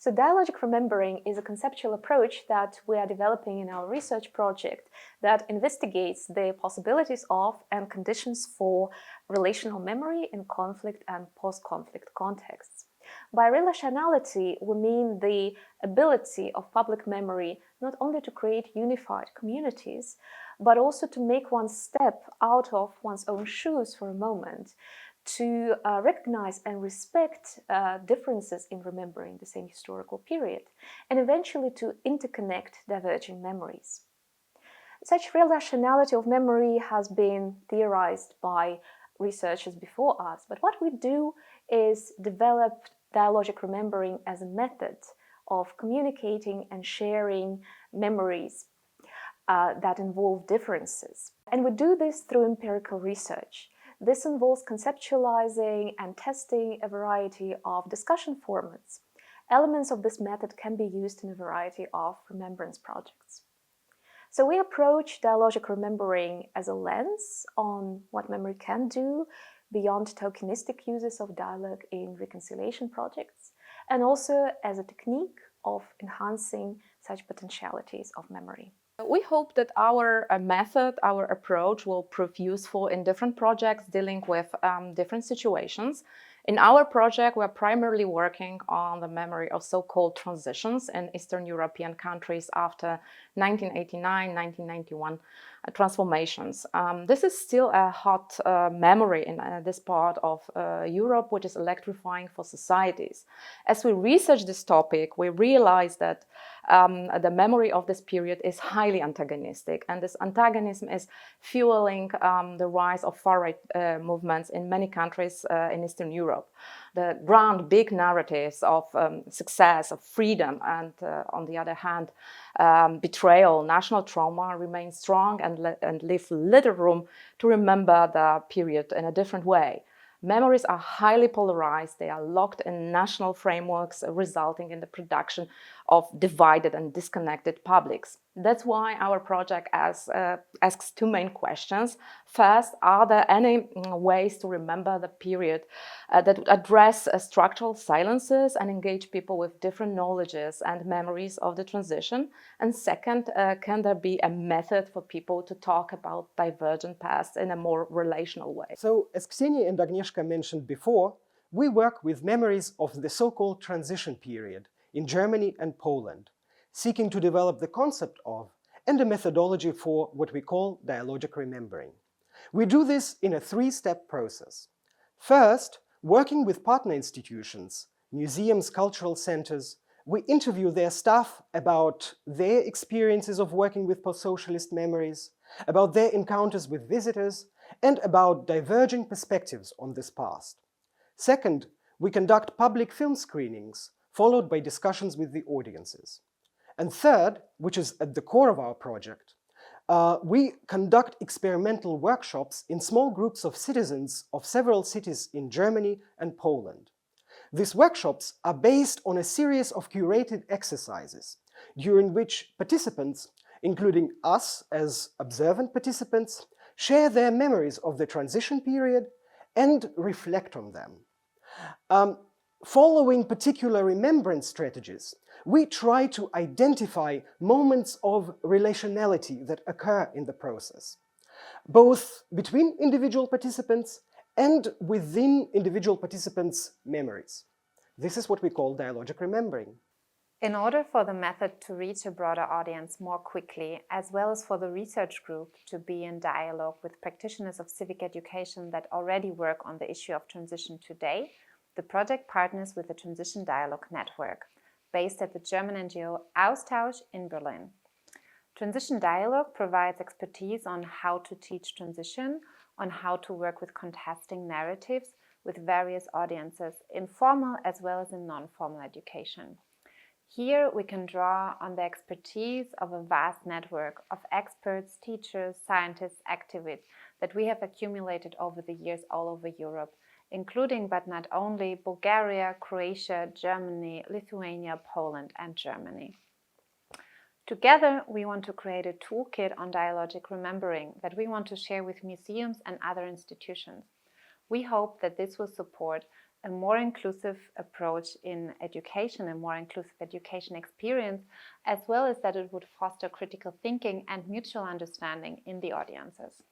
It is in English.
So dialogic remembering is a conceptual approach that we are developing in our research project that investigates the possibilities of and conditions for relational memory in conflict and post-conflict contexts. By relationality, we mean the ability of public memory not only to create unified communities, but also to make one step out of one's own shoes for a moment, to recognize and respect differences in remembering the same historical period, and eventually to interconnect diverging memories. Such relationality of memory has been theorized by researchers before us, but what we do is develop dialogic remembering as a method of communicating and sharing memories that involve differences. And we do this through empirical research. This involves conceptualizing and testing a variety of discussion formats. Elements of this method can be used in a variety of remembrance projects. So we approach dialogic remembering as a lens on what memory can do beyond tokenistic uses of dialogue in reconciliation projects, and also as a technique of enhancing such potentialities of memory. We hope that our method, our approach will prove useful in different projects dealing with different situations. In our project, we're primarily working on the memory of so-called transitions in Eastern European countries after 1989, 1991 transformations. This is still a hot memory in this part of Europe, which is electrifying for societies. As we research this topic, we realize that the memory of this period is highly antagonistic, and this antagonism is fueling the rise of far-right movements in many countries in Eastern Europe. The grand, big narratives of success, of freedom, and on the other hand, betrayal, national trauma remain strong and leave little room to remember the period in a different way. Memories are highly polarized, they are locked in national frameworks, resulting in the production of divided and disconnected publics. That's why our project asks two main questions. First, are there any ways to remember the period that address structural silences and engage people with different knowledges and memories of the transition? And second, can there be a method for people to talk about divergent past in a more relational way? So, as Ksenia and Agnieszka mentioned before, we work with memories of the so-called transition period in Germany and Poland, seeking to develop the concept of and a methodology for what we call dialogic remembering. We do this in a three-step process. First, working with partner institutions, museums, cultural centers, we interview their staff about their experiences of working with post-socialist memories, about their encounters with visitors, and about diverging perspectives on this past. Second, we conduct public film screenings, followed by discussions with the audiences. And third, which is at the core of our project, we conduct experimental workshops in small groups of citizens of several cities in Germany and Poland. These workshops are based on a series of curated exercises, during which participants, including us as observant participants, share their memories of the transition period and reflect on them. Following particular remembrance strategies, we try to identify moments of relationality that occur in the process, both between individual participants and within individual participants' memories. This is what we call dialogic remembering. In order for the method to reach a broader audience more quickly, as well as for the research group to be in dialogue with practitioners of civic education that already work on the issue of transition today, the project partners with the Transition Dialogue Network, based at the German NGO Austausch in Berlin. Transition Dialogue provides expertise on how to teach transition, on how to work with contesting narratives with various audiences in formal as well as in non-formal education. Here we can draw on the expertise of a vast network of experts, teachers, scientists, activists that we have accumulated over the years all over Europe, including but not only Bulgaria, Croatia, Germany, Lithuania, Poland and Germany. Together, we want to create a toolkit on dialogic remembering that we want to share with museums and other institutions. We hope that this will support a more inclusive approach in education, a more inclusive education experience, as well as that it would foster critical thinking and mutual understanding in the audiences.